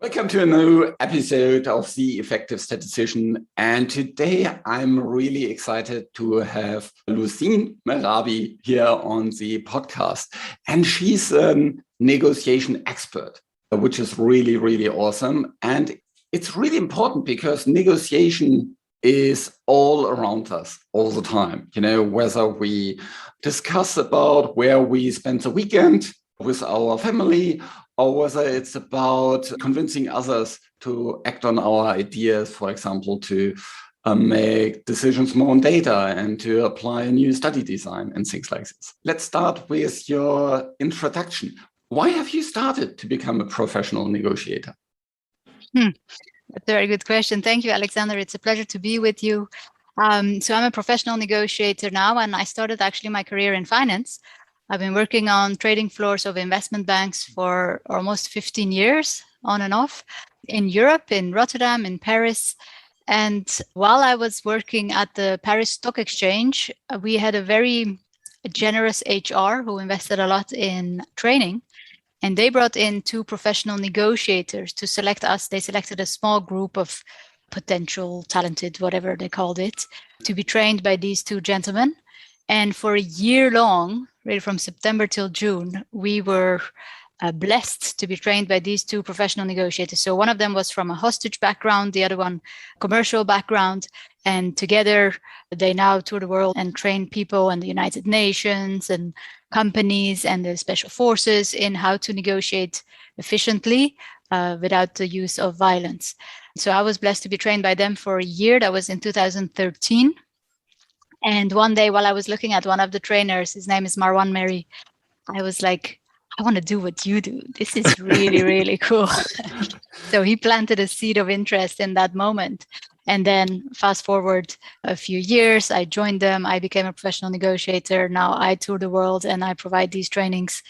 Welcome to a new episode of the Effective Statistician. And today I'm really excited to have Lucine Merabi here on the podcast. And she's a negotiation expert, which is really, really awesome. And it's really important because negotiation is all around us all the time. You know, whether we discuss about where we spend the weekend with our family, or whether it's about convincing others to act on our ideas, for example, to make decisions more on data and to apply a new study design and things like this. Let's start with your introduction. Why have you started to become a professional negotiator? That's a very good question. Thank you, Alexander. It's a pleasure to be with you. So I'm a professional negotiator now, and I started actually my career in finance. I've been working on trading floors of investment banks for almost 15 years, on and off, in Europe, in Rotterdam, in Paris. And while I was working at the Paris Stock Exchange, we had a very generous HR who invested a lot in training. And they brought in two professional negotiators to select us. They selected a small group of potential, talented, whatever they called it, to be trained by these two gentlemen. And for a year long, really from September till June, we were blessed to be trained by these two professional negotiators. So one of them was from a hostage background, the other one commercial background. And together they now tour the world and train people in the United Nations and companies and the special forces in how to negotiate efficiently without the use of violence. So I was blessed to be trained by them for a year. That was in 2013. And one day while I was looking at one of the trainers, his name is Marwan Mary, I was like, I want to do what you do. This is really, really cool. So he planted a seed of interest in that moment. And then fast forward a few years, I joined them. I became a professional negotiator. Now I tour the world and I provide these trainings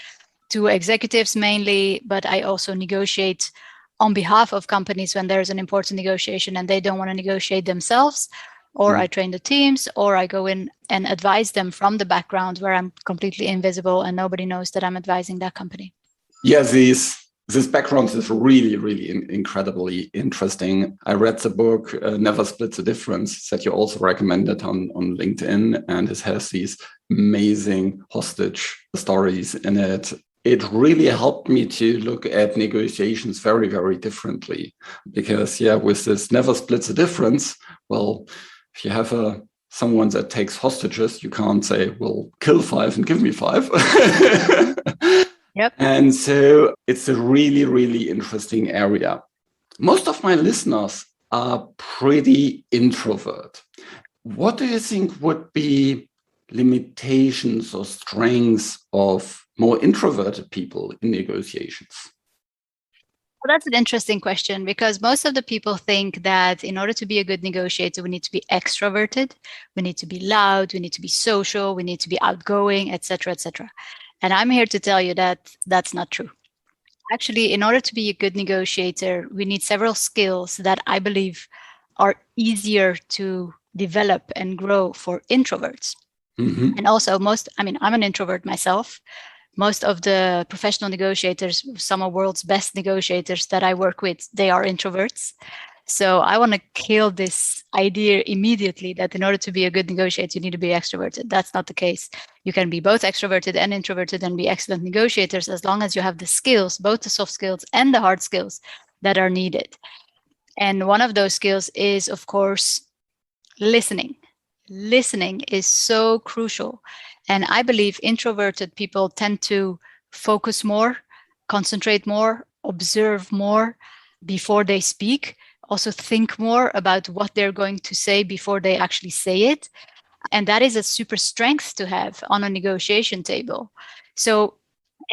to executives mainly, but I also negotiate on behalf of companies when there's an important negotiation and they don't want to negotiate themselves. Or I train the teams, or I go in and advise them from the background where I'm completely invisible and nobody knows that I'm advising that company. Yeah, this background is really, really incredibly interesting. I read the book, Never Split the Difference, that you also recommended on LinkedIn, and it has these amazing hostage stories in it. It really helped me to look at negotiations very, very differently. Because, with this Never Split the Difference, well, if you have someone that takes hostages, you can't say, well, kill 5 and give me 5. Yep. And so it's a really, really interesting area. Most of my listeners are pretty introvert. What do you think would be limitations or strengths of more introverted people in negotiations? Well, that's an interesting question because most of the people think that in order to be a good negotiator, we need to be extroverted, we need to be loud, we need to be social, we need to be outgoing, etc., etc. And I'm here to tell you that that's not true. Actually, in order to be a good negotiator, we need several skills that I believe are easier to develop and grow for introverts. Mm-hmm. And also I'm an introvert myself. Most of the professional negotiators, some of the world's best negotiators that I work with, they are introverts. So I want to kill this idea immediately that in order to be a good negotiator, you need to be extroverted. That's not the case. You can be both extroverted and introverted and be excellent negotiators as long as you have the skills, both the soft skills and the hard skills that are needed. And one of those skills is, of course, listening. Listening is so crucial. And I believe introverted people tend to focus more, concentrate more, observe more before they speak, also think more about what they're going to say before they actually say it. And that is a super strength to have on a negotiation table. So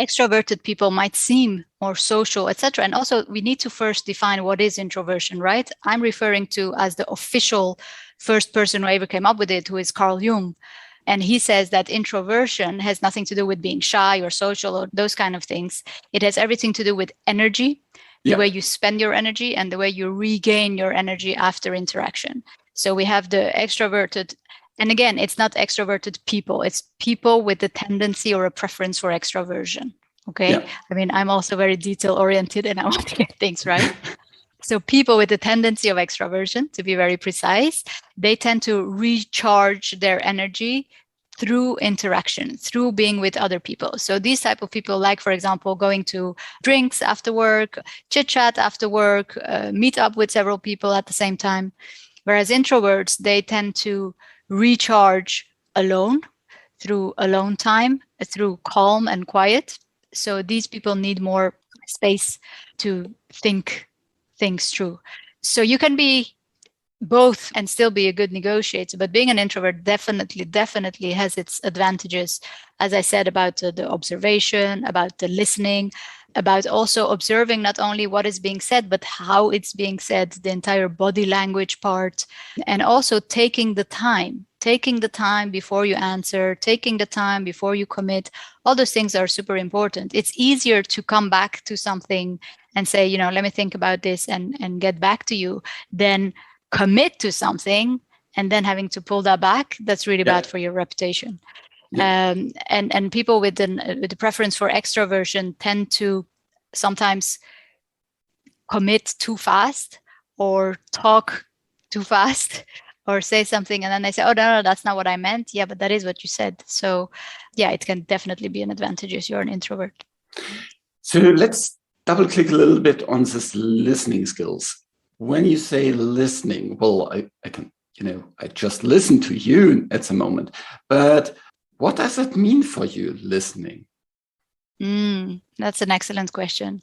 extroverted people might seem more social, etc. And also we need to first define what is introversion, right? I'm referring to as the official first person who ever came up with it, who is Carl Jung. And he says that introversion has nothing to do with being shy or social or those kind of things. It has everything to do with energy, the way you spend your energy and the way you regain your energy after interaction. So we have the extroverted, and again, it's not extroverted people, it's people with a tendency or a preference for extroversion. Okay. Yeah. I mean, I'm also very detail oriented and I want to get things right. So people with a tendency of extroversion, to be very precise, they tend to recharge their energy through interaction, through being with other people. So these type of people, like, for example, going to drinks after work, chit chat after work, meet up with several people at the same time. Whereas introverts, they tend to recharge alone, through alone time, through calm and quiet. So these people need more space to think things through. So you can be both and still be a good negotiator, but being an introvert definitely has its advantages, as I said, about the observation, about the listening, about also observing not only what is being said, but how it's being said, the entire body language part, and also taking the time before you answer, taking the time before you commit. All those things are super important. It's easier to come back to something and say, let me think about this and get back to you, than commit to something and then having to pull that back. That's really bad for your reputation. And people with the preference for extroversion tend to sometimes commit too fast or talk too fast or say something and then they say, oh, no, that's not what I meant. Yeah, but that is what you said. So yeah, it can definitely be an advantage if you're an introvert. So let's double click a little bit on this listening skills. When you say listening, well, I can, I just listen to you at the moment, but what does it mean for you, listening? That's an excellent question.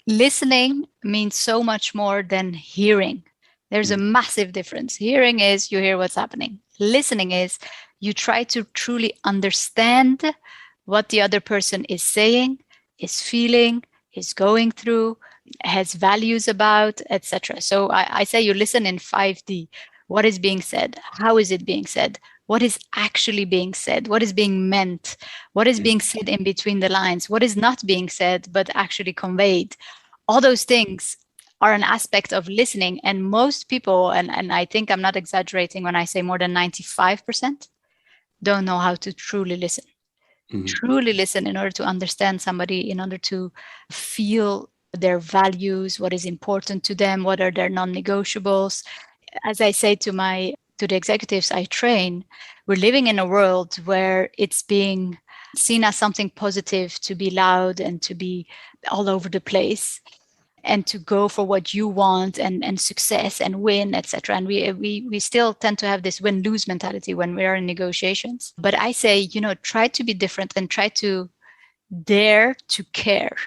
Listening means so much more than hearing. There's a massive difference. Hearing is you hear what's happening. Listening is you try to truly understand what the other person is saying, is feeling, is going through, has values about, etc. So I say you listen in 5D. What is being said? How is it being said? What is actually being said? What is being meant? What is being said in between the lines? What is not being said but actually conveyed? All those things are an aspect of listening. And most people, and I think I'm not exaggerating when I say more than 95%, don't know how to truly listen. Truly listen in order to understand somebody, in order to feel their values, what is important to them, what are their non-negotiables. As I say to the executives I train, we're living in a world where it's being seen as something positive to be loud and to be all over the place and to go for what you want and success and win, etc. And we still tend to have this win-lose mentality when we are in negotiations. But I say, try to be different and try to dare to care.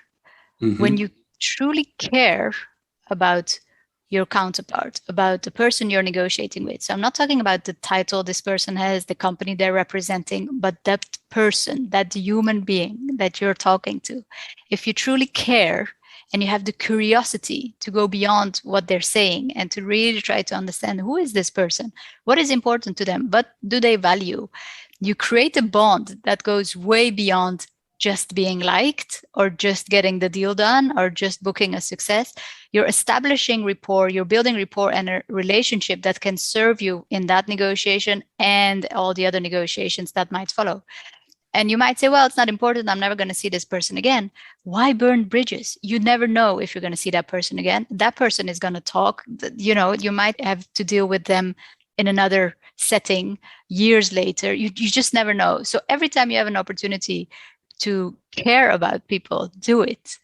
When you truly care about your counterpart, about the person you're negotiating with. So I'm not talking about the title this person has, the company they're representing, but that person, that human being that you're talking to. If you truly care and you have the curiosity to go beyond what they're saying and to really try to understand, who is this person? What is important to them? What do they value? You create a bond that goes way beyond just being liked or just getting the deal done or just booking a success. You're establishing rapport, you're building rapport and a relationship that can serve you in that negotiation and all the other negotiations that might follow. And you might say, well, it's not important. I'm never going to see this person again. Why burn bridges? You never know if you're going to see that person again. That person is going to talk. You might have to deal with them in another setting years later. You just never know. So every time you have an opportunity to care about people, do it.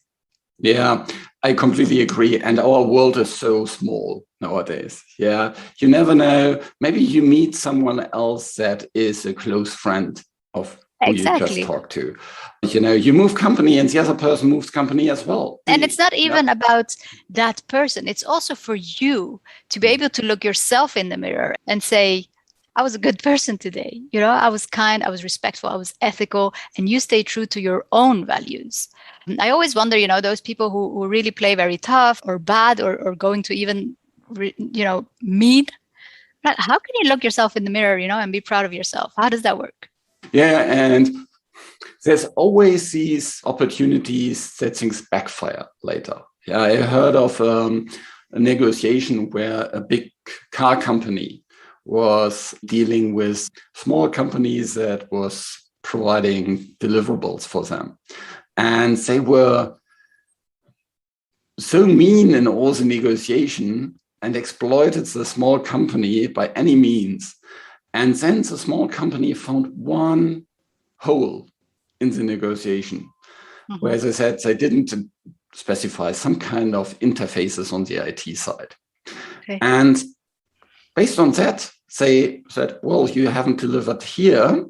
Yeah, I completely agree. And our world is so small nowadays. Yeah, you never know. Maybe you meet someone else that is a close friend of who you just talked to. You move company and the other person moves company as well. And it's not even about that person. It's also for you to be able to look yourself in the mirror and say, I was a good person today. I was kind, I was respectful, I was ethical, and you stay true to your own values. I always wonder, those people who really play very tough or bad or going to even, mean. How can you look yourself in the mirror, and be proud of yourself? How does that work? Yeah, and there's always these opportunities that things backfire later. Yeah, I heard of a negotiation where a big car company was dealing with small companies that was providing deliverables for them. And they were so mean in all the negotiation and exploited the small company by any means. And then the small company found one hole in the negotiation, where they said they didn't specify some kind of interfaces on the IT side. Okay. And based on that, they said, well, you haven't delivered here,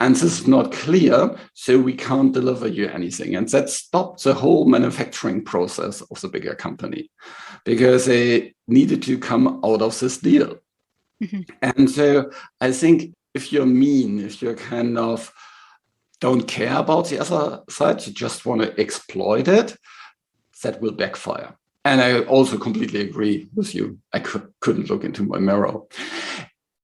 and this is not clear, so we can't deliver you anything. And that stopped the whole manufacturing process of the bigger company, because they needed to come out of this deal. And so I think if you're mean, if you're kind of don't care about the other side, you just want to exploit it, that will backfire. And I also completely agree with you. I couldn't look into my mirror.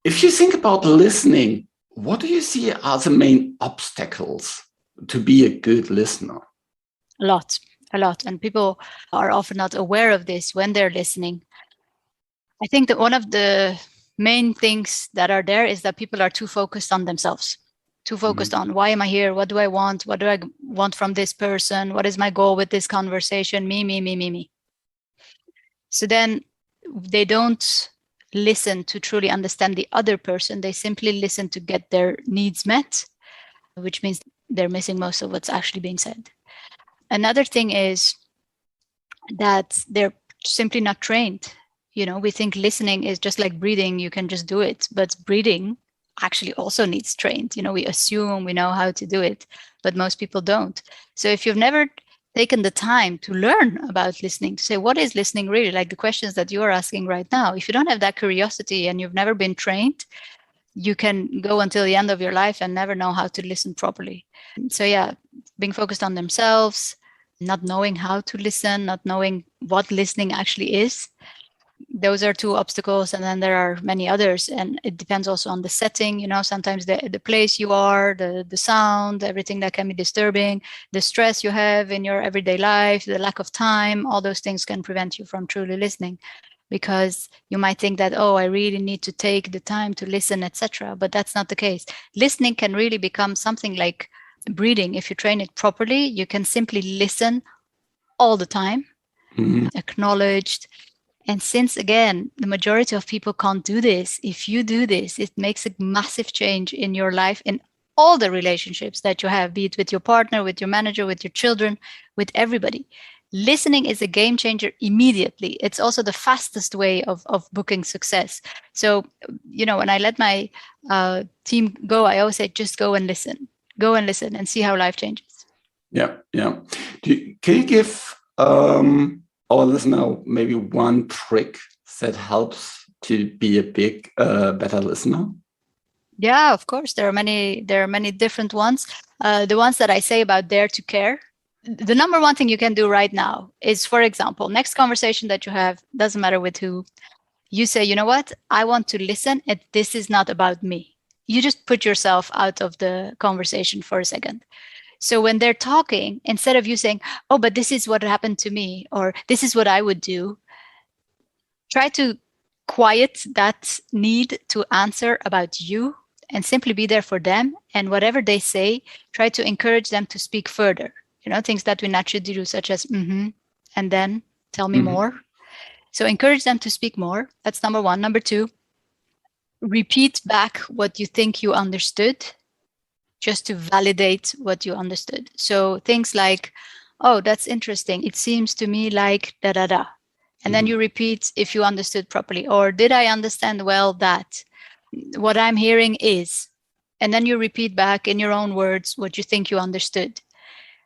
If you think about listening, what do you see are the main obstacles to be a good listener? A lot. And people are often not aware of this when they're listening. I think that one of the main things that are there is that people are too focused on themselves, too focused on why am I here? What do I want? What do I want from this person? What is my goal with this conversation? Me. So then they don't listen to truly understand the other person. They simply listen to get their needs met, which means they're missing most of what's actually being said. Another thing is that they're simply not trained. We think listening is just like breathing. You can just do it. But breathing actually also needs trained. We assume we know how to do it, but most people don't. So if you've never taken the time to learn about listening, to say, what is listening really? Like the questions that you are asking right now, if you don't have that curiosity and you've never been trained, you can go until the end of your life and never know how to listen properly. So yeah, being focused on themselves, not knowing how to listen, not knowing what listening actually is. Those are two obstacles, and then there are many others, and it depends also on the setting. Sometimes the place you are, the sound, everything that can be disturbing, the stress you have in your everyday life, the lack of time, all those things can prevent you from truly listening, because you might think that, I really need to take the time to listen, etc. But that's not the case. Listening can really become something like breathing. If you train it properly, you can simply listen all the time, acknowledged. And since, again, the majority of people can't do this, if you do this, it makes a massive change in your life, in all the relationships that you have, be it with your partner, with your manager, with your children, with everybody. Listening is a game changer immediately. It's also the fastest way of booking success. So, when I let my team go, I always say, just go and listen. Go and listen and see how life changes. Yeah. Can you give our listener maybe one trick that helps to be a better listener? Yeah, of course. There are many different ones. The ones that I say about dare to care. The number one thing you can do right now is, for example, next conversation that you have, doesn't matter with who, you say, you know what, I want to listen, and this is not about me. You just put yourself out of the conversation for a second. So when they're talking, instead of you saying, oh, but this is what happened to me, or this is what I would do, try to quiet that need to answer about you and simply be there for them. And whatever they say, try to encourage them to speak further. Things that we naturally do, such as, and then tell me more. So encourage them to speak more. That's number one. Number two, repeat back what you think you understood, just to validate what you understood. So things like, oh, that's interesting. It seems to me like da-da-da. And then you repeat if you understood properly. Or did I understand well that? What I'm hearing is. And then you repeat back in your own words what you think you understood.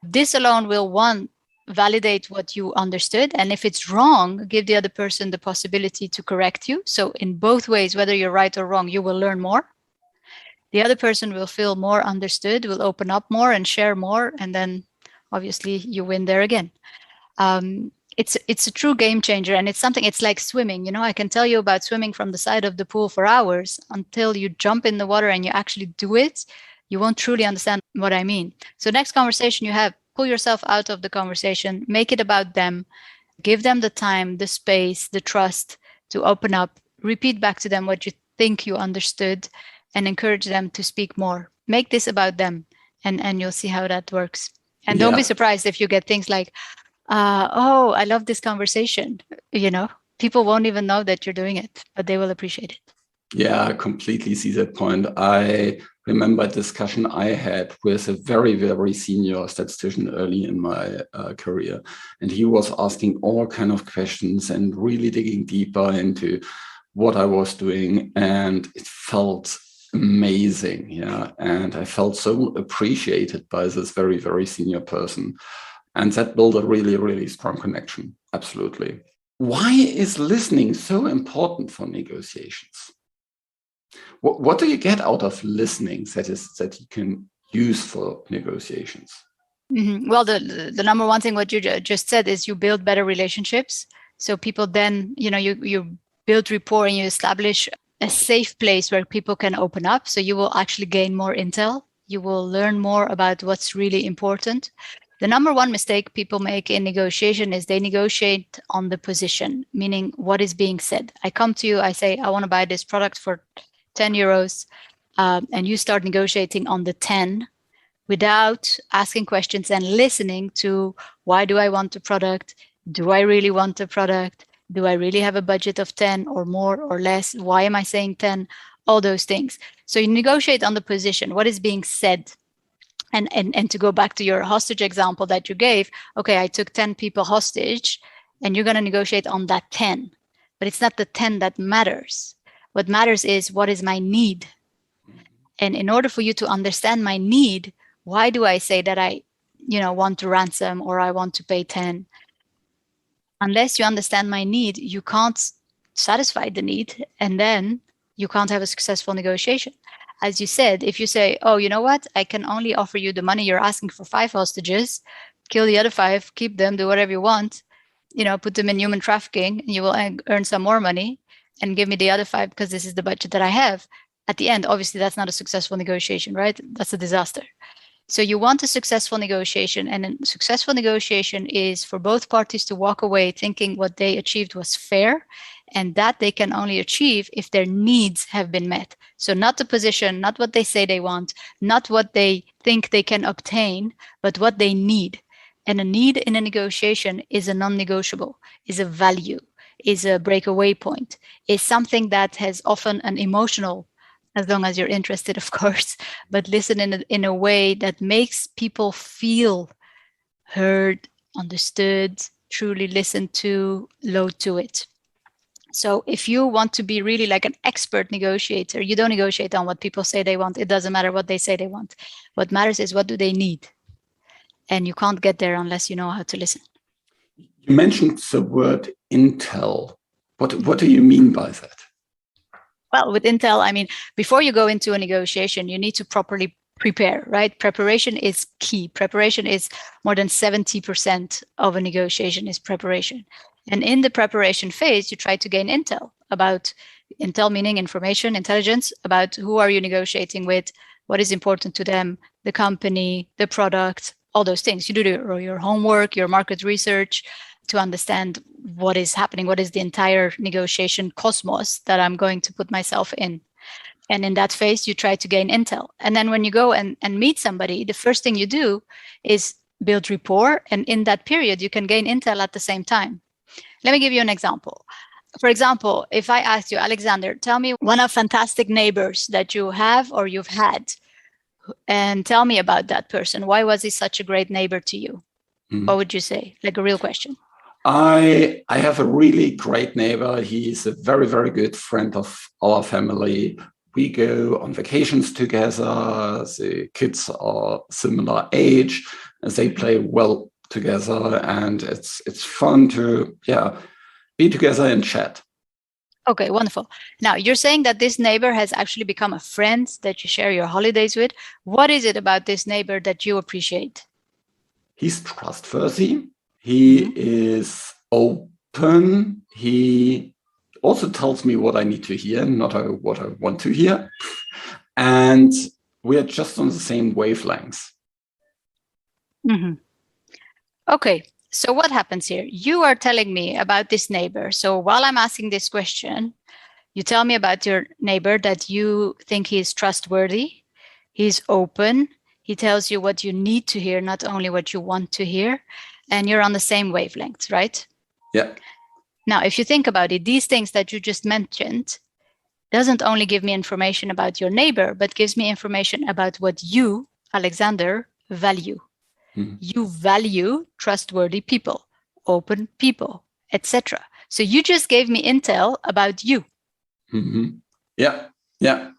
This alone will, one, validate what you understood. And if it's wrong, give the other person the possibility to correct you. So in both ways, whether you're right or wrong, you will learn more. The other person will feel more understood, will open up more and share more. And then obviously you win there again. It's a true game changer. And it's like swimming. I can tell you about swimming from the side of the pool for hours. Until you jump in the water and you actually do it, you won't truly understand what I mean. So next conversation you have, pull yourself out of the conversation, make it about them, give them the time, the space, the trust to open up, repeat back to them what you think you understood, and encourage them to speak more. Make this about them, and you'll see how that works. And don't be surprised if you get things like, oh, I love this conversation. People won't even know that you're doing it, but they will appreciate it. Yeah, I completely see that point. I remember a discussion I had with a very, very senior statistician early in my career. And he was asking all kind of questions and really digging deeper into what I was doing. And it felt amazing. Yeah. And I felt so appreciated by this very, very senior person. And that built a really, really strong connection. Absolutely. Why is listening so important for negotiations? What do you get out of listening that you can use for negotiations? Mm-hmm. Well, the number one thing what you just said is you build better relationships. So people then, you build rapport and you establish a safe place where people can open up. So you will actually gain more intel. You will learn more about what's really important. The number one mistake people make in negotiation is they negotiate on the position, meaning what is being said. I come to you, I say, I want to buy this product for 10 euros, and you start negotiating on the 10 without asking questions and listening to why do I want the product? Do I really want the product? Do I really have a budget of 10 or more or less? Why am I saying 10? All those things. So you negotiate on the position, what is being said. And to go back to your hostage example that you gave, okay, I took 10 people hostage and you're going to negotiate on that 10. But it's not the 10 that matters. What matters is what is my need. And in order for you to understand my need, why do I say that I, want to ransom or I want to pay 10? Unless you understand my need, you can't satisfy the need, and then you can't have a successful negotiation. As you said, if you say, oh, you know what, I can only offer you the money you're asking for 5 hostages, kill the other 5, keep them, do whatever you want, put them in human trafficking, and you will earn some more money, and give me the other 5 because this is the budget that I have. At the end, obviously, that's not a successful negotiation, right? That's a disaster. So you want a successful negotiation, and a successful negotiation is for both parties to walk away thinking what they achieved was fair, and that they can only achieve if their needs have been met. So not the position, not what they say they want, not what they think they can obtain, but what they need. And a need in a negotiation is a non-negotiable, is a value, is a breakaway point, is something that has often an emotional, as long as you're interested, of course, but listen in a way that makes people feel heard, understood, truly listened to, low to it. So if you want to be really like an expert negotiator, you don't negotiate on what people say they want. It doesn't matter what they say they want. What matters is what do they need? And you can't get there unless you know how to listen. You mentioned the word intel. What do you mean by that? Well, with intel, I mean, before you go into a negotiation, you need to properly prepare, right? Preparation is key. Preparation is more than 70% of a negotiation is preparation. And in the preparation phase, you try to gain intel about intel, meaning information, intelligence about who are you negotiating with, what is important to them, the company, the product, all those things. You do your homework, your market research to understand what is happening, what is the entire negotiation cosmos that I'm going to put myself in. And in that phase, you try to gain intel. And then when you go and meet somebody, the first thing you do is build rapport. And in that period, you can gain intel at the same time. Let me give you an example. For example, if I ask you, Alexander, tell me one of fantastic neighbors that you have or you've had, and tell me about that person. Why was he such a great neighbor to you? What would you say? Like a real question. I have a really great neighbor. He's a very, very good friend of our family. We go on vacations together. The kids are similar age. They play well together, and it's fun to be together and chat. Okay, wonderful. Now, you're saying that this neighbor has actually become a friend that you share your holidays with. What is it about this neighbor that you appreciate? He's trustworthy. He is open. He also tells me what I need to hear, not what I want to hear. And we're just on the same wavelengths. Okay, so what happens here? You are telling me about this neighbor. So while I'm asking this question, you tell me about your neighbor that you think he is trustworthy, he's open, he tells you what you need to hear, not only what you want to hear. and you're on the same wavelength, right? Yeah. Now, if you think about it, these things that you just mentioned doesn't only give me information about your neighbor, but gives me information about what you, Alexander, value. Mm-hmm. You value trustworthy people, open people, etc. So you just gave me intel about you. Mm-hmm. Yeah. Yeah.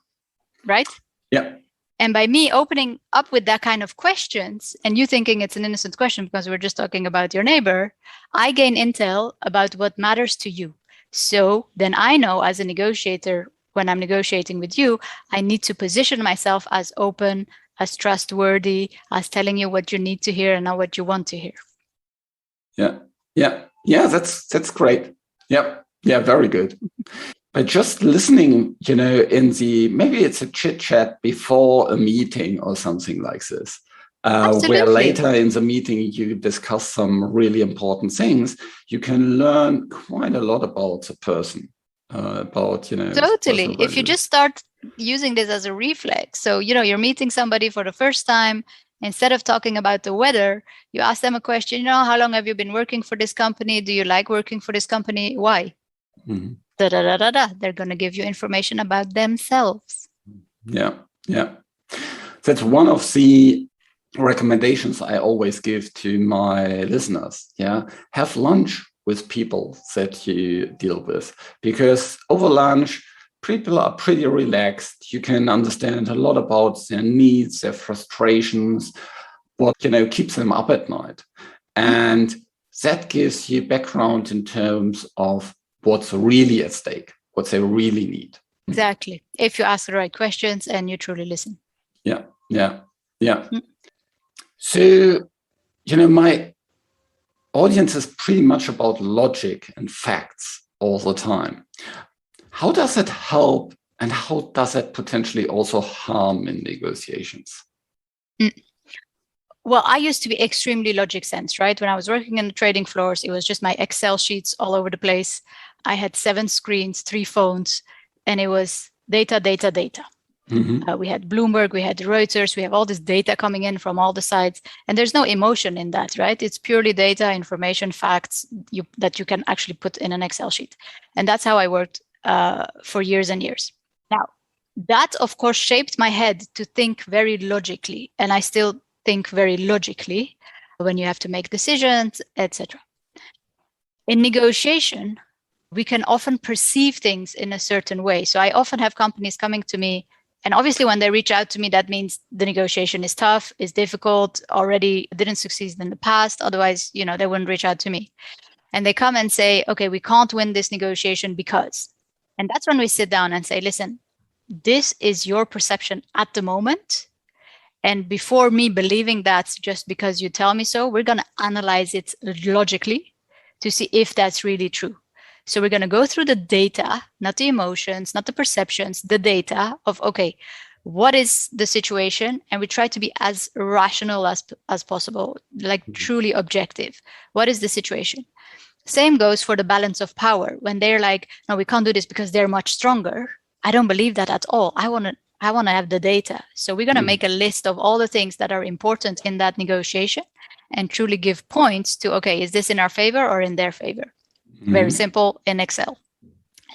Right? Yeah. And by me opening up with that kind of questions and you thinking it's an innocent question because we're just talking about your neighbor, I gain intel about what matters to you. So then I know as a negotiator, when I'm negotiating with you, I need to position myself as open, as trustworthy, as telling you what you need to hear and not what you want to hear. Yeah. Yeah. Yeah. That's great. Yeah. Yeah. Very good. By just listening, maybe it's a chit chat before a meeting or something like this, where later in the meeting you discuss some really important things, you can learn quite a lot about the person, Totally. If you just start using this as a reflex, so, you're meeting somebody for the first time, instead of talking about the weather, you ask them a question, how long have you been working for this company? Do you like working for this company? Why? Mm-hmm. They're going to give you information about themselves. Yeah. Yeah. That's one of the recommendations I always give to my listeners. Yeah. Have lunch with people that you deal with, because over lunch, people are pretty relaxed. You can understand a lot about their needs, their frustrations, what, keeps them up at night. And that gives you background in terms of what's really at stake, what they really need. Exactly. If you ask the right questions and you truly listen. Yeah, yeah, yeah. So, my audience is pretty much about logic and facts all the time. How does it help and how does it potentially also harm in negotiations? Well, I used to be extremely logic sense, right? When I was working in the trading floors, it was just my Excel sheets all over the place. I had 7 screens, 3 phones, and it was data, data, data. Mm-hmm. We had Bloomberg, we had Reuters, we have all this data coming in from all the sides, and there's no emotion in that, right? It's purely data, information, facts that you can actually put in an Excel sheet. And that's how I worked for years and years. Now, that, of course, shaped my head to think very logically, and I still think very logically when you have to make decisions, etc. In negotiation, we can often perceive things in a certain way. So I often have companies coming to me, and obviously when they reach out to me, that means the negotiation is tough, is difficult, already didn't succeed in the past. Otherwise, they wouldn't reach out to me. And they come and say, okay, we can't win this negotiation because. And that's when we sit down and say, listen, this is your perception at the moment. And before me believing that just because you tell me so, we're going to analyze it logically to see if that's really true. So we're going to go through the data, not the emotions, not the perceptions, the data of, okay, what is the situation? And we try to be as rational as possible, like truly objective. What is the situation? Same goes for the balance of power. When they're like, no, we can't do this because they're much stronger. I don't believe that at all. I want to have the data. So we're going to make a list of all the things that are important in that negotiation and truly give points to, okay, is this in our favor or in their favor? Mm-hmm. Very simple in Excel.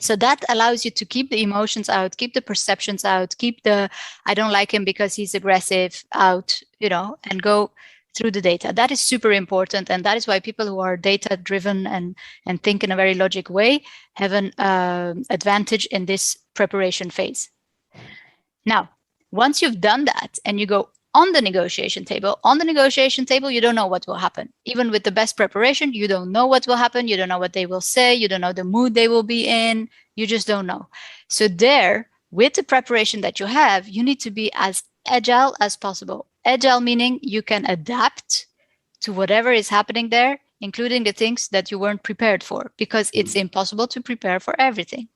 So that allows you to keep the emotions out, keep the perceptions out, keep the, I don't like him because he's aggressive out, and go through the data. That is super important. And that is why people who are data driven and think in a very logic way have an advantage in this preparation phase. Now, once you've done that and you go on the negotiation table, you don't know what will happen. Even with the best preparation, you don't know what will happen. You don't know what they will say. You don't know the mood they will be in. You just don't know. So there, with the preparation that you have, you need to be as agile as possible. Agile meaning you can adapt to whatever is happening there, including the things that you weren't prepared for, because it's impossible to prepare for everything.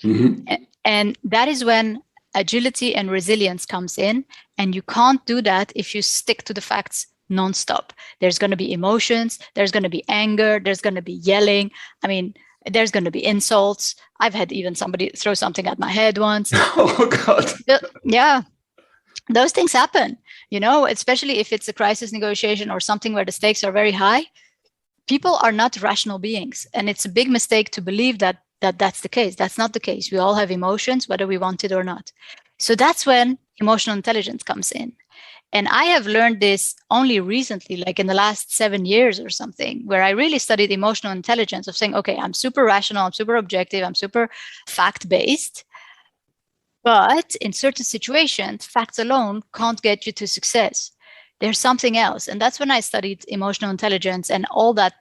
Mm-hmm. And that is when agility and resilience comes in, and you can't do that if you stick to the facts nonstop. There's going to be emotions, there's going to be anger, there's going to be yelling. There's going to be insults. I've had even somebody throw something at my head once. Oh God. Yeah, those things happen, especially if it's a crisis negotiation or something where the stakes are very high. people are not rational beings. And it's a big mistake to believe that that's the case. That's not the case. We all have emotions, whether we want it or not. So that's when emotional intelligence comes in. And I have learned this only recently, like in the last 7 years or something, where I really studied emotional intelligence of saying, okay, I'm super rational, I'm super objective, I'm super fact-based. But in certain situations, facts alone can't get you to success. There's something else. And that's when I studied emotional intelligence and all that,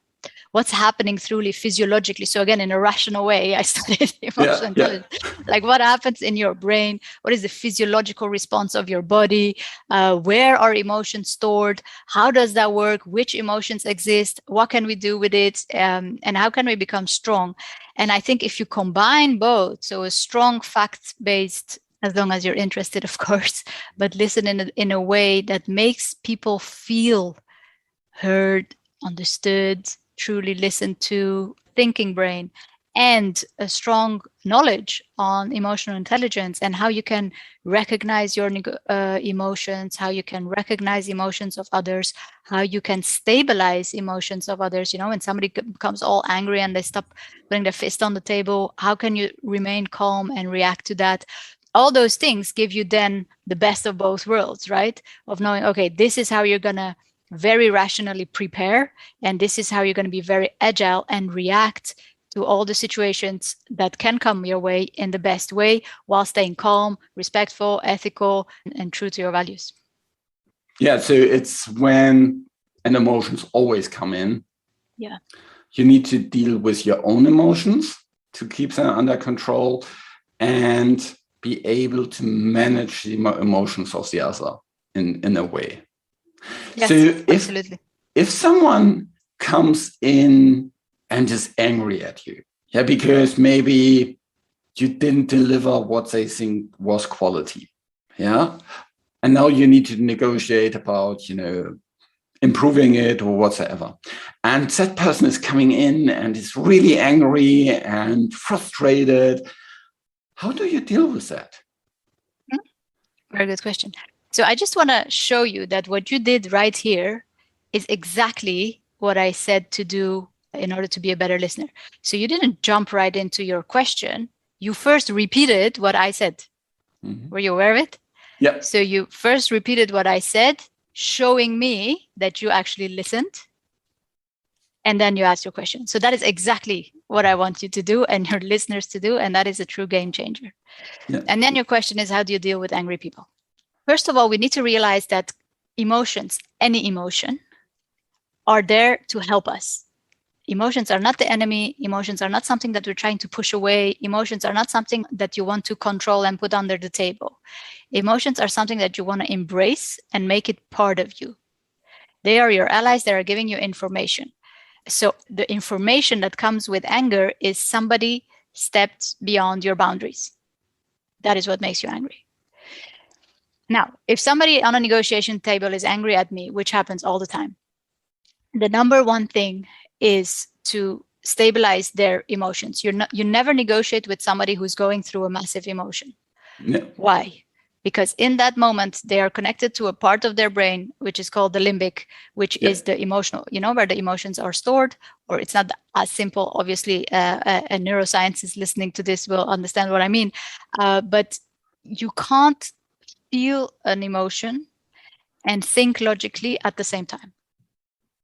what's happening truly physiologically. So again, in a rational way, I studied emotional intelligence. Like what happens in your brain? What is the physiological response of your body? Where are emotions stored? How does that work? Which emotions exist? What can we do with it? And how can we become strong? And I think if you combine both, so a strong fact-based, as long as you're interested, of course, but listen in a way that makes people feel heard, understood, truly listened to, thinking brain, and a strong knowledge on emotional intelligence and how you can recognize your emotions, how you can recognize emotions of others, how you can stabilize emotions of others. You know, when somebody becomes all angry and they stop putting their fist on the table, how can you remain calm and react to that? All those things give you then the best of both worlds, right? Of knowing, okay, this is how you're going to very rationally prepare, and this is how you're going to be very agile and react to all the situations that can come your way in the best way while staying calm, respectful, ethical, and true to your values. Yeah, so it's when and emotions always come in. Yeah. You need to deal with your own emotions to keep them under control and be able to manage the emotions of the other in a way. Yes, so absolutely. If someone comes in and is angry at you, because maybe you didn't deliver what they think was quality, and now you need to negotiate about, improving it or whatsoever. And that person is coming in and is really angry and frustrated. How do you deal with that? Very good question. So I just want to show you that what you did right here is exactly what I said to do in order to be a better listener. So you didn't jump right into your question. You first repeated what I said. Mm-hmm. Were you aware of it? Yeah. So you first repeated what I said, showing me that you actually listened. And then you asked your question. So that is exactly what I want you to do and your listeners to do. And that is a true game changer. Yeah. And then your question is, how do you deal with angry people? First of all, we need to realize that emotions, any emotion, are there to help us. Emotions are not the enemy. Emotions are not something that we're trying to push away. Emotions are not something that you want to control and put under the table. Emotions are something that you want to embrace and make it part of you. They are your allies. They are giving you information. So the information that comes with anger is somebody stepped beyond your boundaries. That is what makes you angry. Now, if somebody on a negotiation table is angry at me, which happens all the time, the number one thing is to stabilize their emotions. You never negotiate with somebody who's going through a massive emotion. No. Why? Because in that moment, they are connected to a part of their brain, which is called the limbic, which is the emotional, where the emotions are stored. Or it's not as simple. Obviously, a neuroscientist listening to this will understand what I mean. But you can't feel an emotion and think logically at the same time.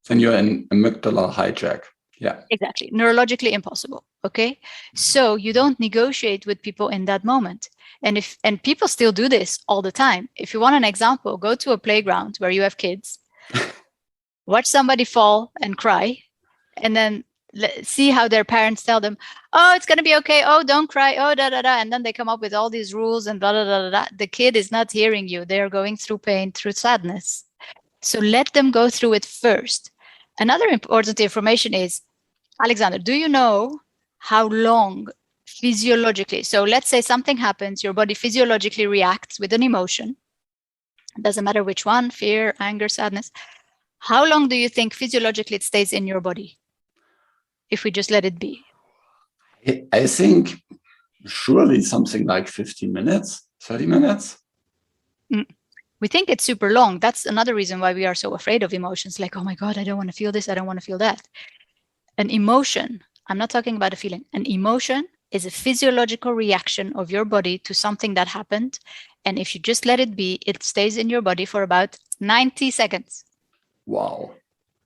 Then you're an amygdala hijack. Yeah. Exactly. Neurologically impossible. Okay. So you don't negotiate with people in that moment. And people still do this all the time. If you want an example, go to a playground where you have kids, watch somebody fall and cry, and then see how their parents tell them, oh, it's going to be okay. Oh, don't cry. Oh, da, da, da. And then they come up with all these rules and blah, blah, blah, blah. The kid is not hearing you. They are going through pain, through sadness. So let them go through it first. Another important information is, Alexander, do you know how long physiologically, so let's say something happens, your body physiologically reacts with an emotion. It doesn't matter which one, fear, anger, sadness. How long do you think physiologically it stays in your body if we just let it be? I think surely something like 15 minutes, 30 minutes. We think it's super long. That's another reason why we are so afraid of emotions. Like, oh my God, I don't want to feel this. I don't want to feel that. An emotion, I'm not talking about a feeling, an emotion is a physiological reaction of your body to something that happened. And if you just let it be, it stays in your body for about 90 seconds. Wow.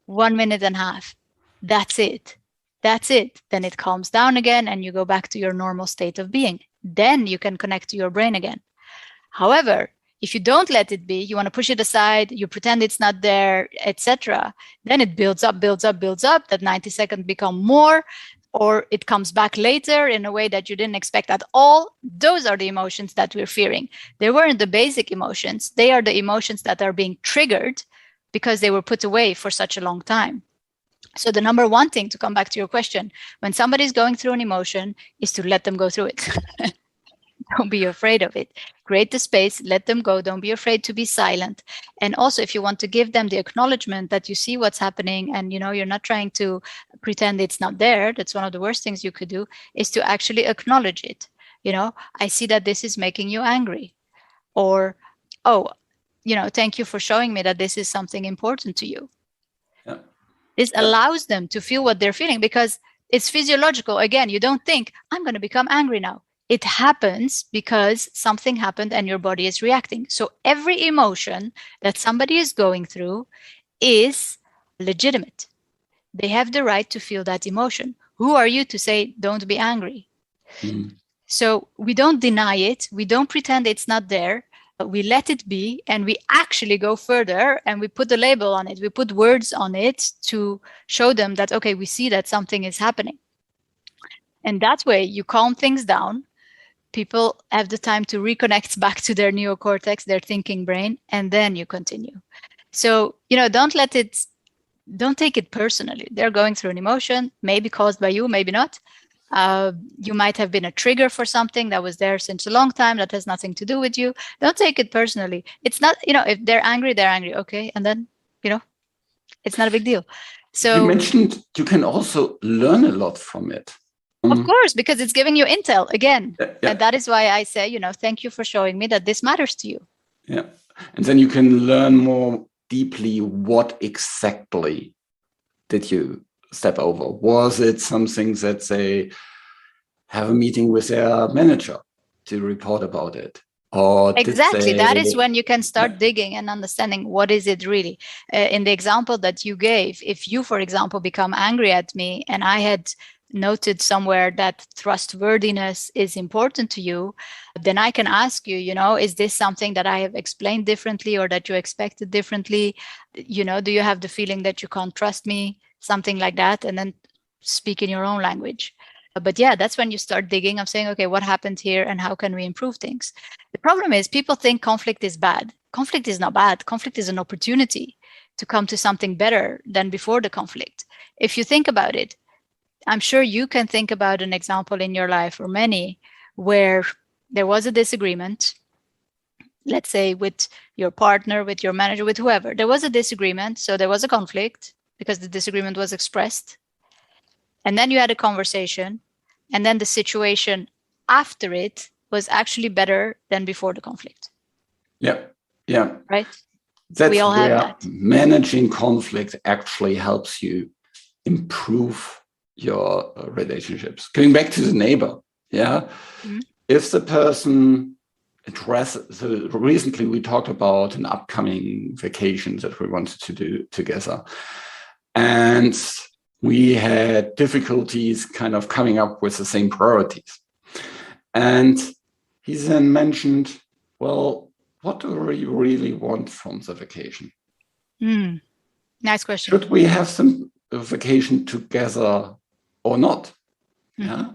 1 minute and a half. That's it. That's it. Then it calms down again and you go back to your normal state of being. Then you can connect to your brain again. However, if you don't let it be, you want to push it aside, you pretend it's not there, etc., then it builds up, that 90 seconds become more, or it comes back later in a way that you didn't expect at all. Those are the emotions that we're fearing. They weren't the basic emotions. They are the emotions that are being triggered because they were put away for such a long time. So the number one thing, to come back to your question, when somebody's going through an emotion, is to let them go through it. Don't be afraid of it. Create the space, let them go. Don't be afraid to be silent. And also, if you want to give them the acknowledgement that you see what's happening and you're not trying to pretend it's not there, that's one of the worst things you could do, is to actually acknowledge it. I see that this is making you angry. Or, oh, thank you for showing me that this is something important to you. Yeah. This allows them to feel what they're feeling, because it's physiological. Again, you don't think, I'm going to become angry now. It happens because something happened and your body is reacting. So every emotion that somebody is going through is legitimate. They have the right to feel that emotion. Who are you to say, don't be angry? Mm. So we don't deny it. We don't pretend it's not there. We let it be, and we actually go further and we put a label on it. We put words on it to show them that, okay, we see that something is happening. And that way you calm things down. People have the time to reconnect back to their neocortex, their thinking brain, and then you continue. So, don't take it personally. They're going through an emotion, maybe caused by you, maybe not. You might have been a trigger for something that was there since a long time that has nothing to do with you. Don't take it personally. It's not, if they're angry, okay. And then, it's not a big deal. So you mentioned you can also learn a lot from it. Of course, because it's giving you intel again. Yeah. And that is why I say, thank you for showing me that this matters to you. Yeah. And then you can learn more deeply, what exactly did you step over? Was it something that they have a meeting with their manager to report about it? Or exactly. That is when you can start digging and understanding what is it really. In the example that you gave, if you, for example, become angry at me and I had noted somewhere that trustworthiness is important to you, then I can ask you, is this something that I have explained differently or that you expected differently? Do you have the feeling that you can't trust me? Something like that. And then speak in your own language. But yeah, that's when you start digging of saying, okay, what happened here and how can we improve things? The problem is people think conflict is bad. Conflict is not bad. Conflict is an opportunity to come to something better than before the conflict. If you think about it, I'm sure you can think about an example in your life, or many, where there was a disagreement, let's say with your partner, with your manager, with whoever. There was a disagreement, so there was a conflict because the disagreement was expressed. And then you had a conversation, and then the situation after it was actually better than before the conflict. Yeah, yeah. Right? That's we all where have that. Managing conflict actually helps you improve your relationships. Going back to the neighbor, yeah. Mm-hmm. If the person addresses, so recently we talked about an upcoming vacation that we wanted to do together, and we had difficulties kind of coming up with the same priorities. And he then mentioned, well, what do we really want from the vacation? Nice question. Should we have some vacation together or not? Mm-hmm. Yeah.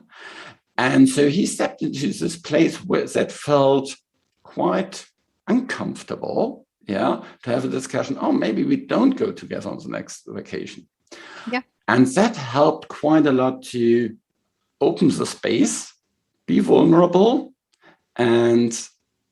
And so he stepped into this place that felt quite uncomfortable, yeah, to have a discussion. Oh, maybe we don't go together on the next vacation. Yeah. And that helped quite a lot to open the space, be vulnerable, and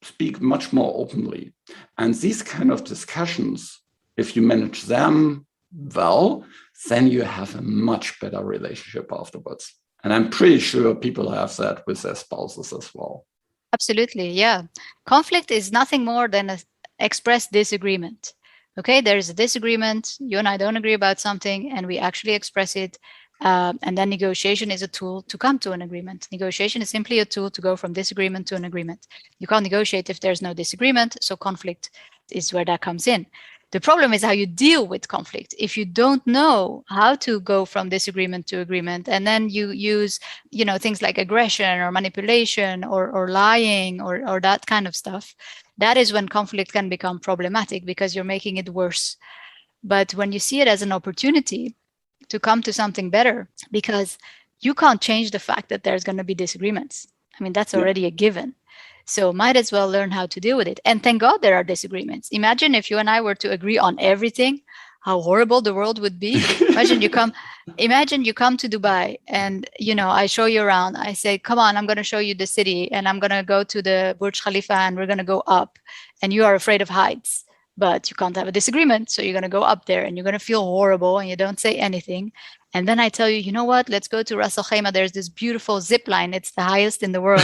speak much more openly. And these kind of discussions, if you manage them well, then you have a much better relationship afterwards. And I'm pretty sure people have that with their spouses as well. Absolutely, yeah. Conflict is nothing more than an expressed disagreement. Okay, there's a disagreement. You and I don't agree about something, and we actually express it. And then negotiation is a tool to come to an agreement. Negotiation is simply a tool to go from disagreement to an agreement. You can't negotiate if there's no disagreement, so conflict is where that comes in. The problem is how you deal with conflict. If you don't know how to go from disagreement to agreement, and then you use, things like aggression or manipulation or lying or that kind of stuff, that is when conflict can become problematic because you're making it worse. But when you see it as an opportunity to come to something better, because you can't change the fact that there's going to be disagreements. I mean, that's already a given. So might as well learn how to deal with it. And thank God there are disagreements. Imagine if you and I were to agree on everything, how horrible the world would be. Imagine you come to Dubai and, I show you around. I say, come on, I'm going to show you the city and I'm going to go to the Burj Khalifa and we're going to go up. And you are afraid of heights, but you can't have a disagreement. So you're going to go up there and you're going to feel horrible and you don't say anything. And then I tell you, you know what? Let's go to Ras Al Khaimah. There's this beautiful zip line. It's the highest in the world.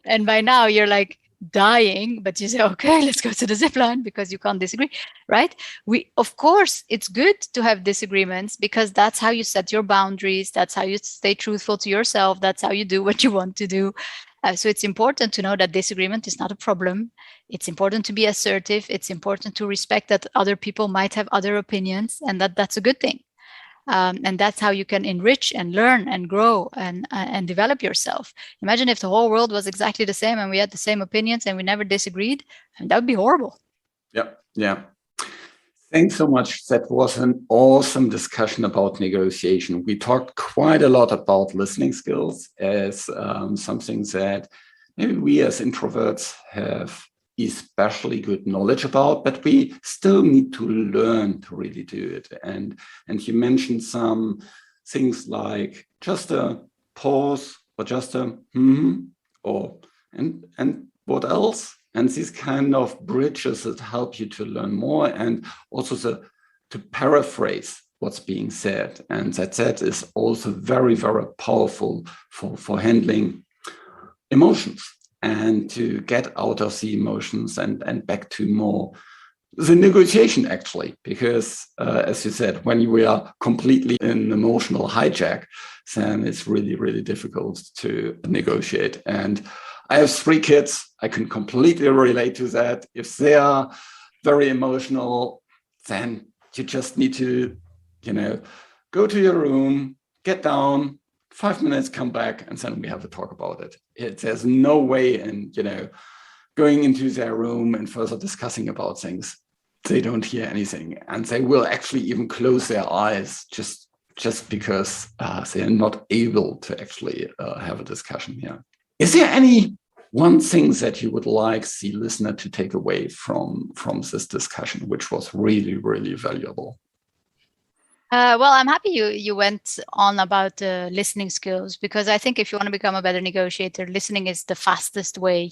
and by now you're like dying, but you say, okay, let's go to the zip line because you can't disagree, right? Of course, it's good to have disagreements because that's how you set your boundaries. That's how you stay truthful to yourself. That's how you do what you want to do. So it's important to know that disagreement is not a problem. It's important to be assertive. It's important to respect that other people might have other opinions and that's a good thing. And that's how you can enrich and learn and grow and develop yourself. Imagine if the whole world was exactly the same and we had the same opinions and we never disagreed. And that would be horrible. Yeah. Thanks so much. That was an awesome discussion about negotiation. We talked quite a lot about listening skills as something that maybe we as introverts have especially good knowledge about, but we still need to learn to really do it. And you mentioned some things like just a pause or just a or and what else? And these kind of bridges that help you to learn more and also to paraphrase what's being said. And that is also very, very powerful for handling emotions and to get out of the emotions and back to more the negotiation, actually, because as you said, when we are completely in emotional hijack, then it's really, really difficult to negotiate. And I have 3 kids. I can completely relate to that. If they are very emotional, then you just need to, go to your room, get down, 5 minutes, come back, and then we have a talk about it. There's no way in, going into their room and further discussing about things. They don't hear anything. And they will actually even close their eyes just because they are not able to actually have a discussion here. Is there any one thing that you would like the listener to take away from this discussion, which was really, really valuable? Well, I'm happy you went on about listening skills, because I think if you want to become a better negotiator, listening is the fastest way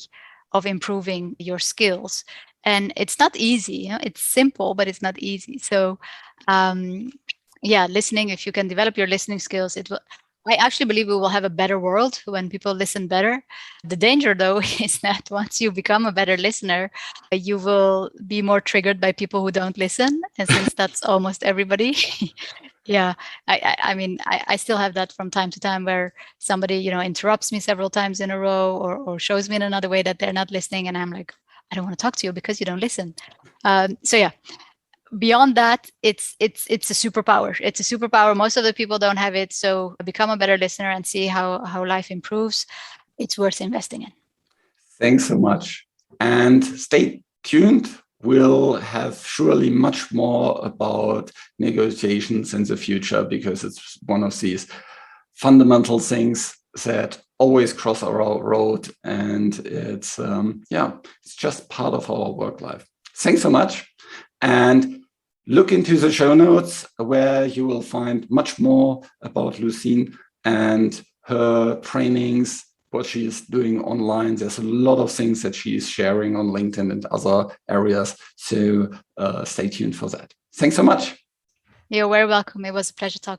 of improving your skills. And it's not easy. It's simple, but it's not easy. So listening, if you can develop your listening skills, I actually believe we will have a better world when people listen better. The danger, though, is that once you become a better listener, you will be more triggered by people who don't listen. And since that's almost everybody, I still have that from time to time where somebody, interrupts me several times in a row or shows me in another way that they're not listening. And I'm like, I don't want to talk to you because you don't listen. Beyond that, it's a superpower. It's a superpower. Most of the people don't have it. So become a better listener and see how life improves. It's worth investing in. Thanks so much. And stay tuned. We'll have surely much more about negotiations in the future, because it's one of these fundamental things that always cross our road. And it's just part of our work life. Thanks so much. And look into the show notes where you will find much more about Lucine and her trainings, what she is doing online. There's a lot of things that she is sharing on LinkedIn and other areas. So stay tuned for that. Thanks so much. You're very welcome. It was a pleasure talking.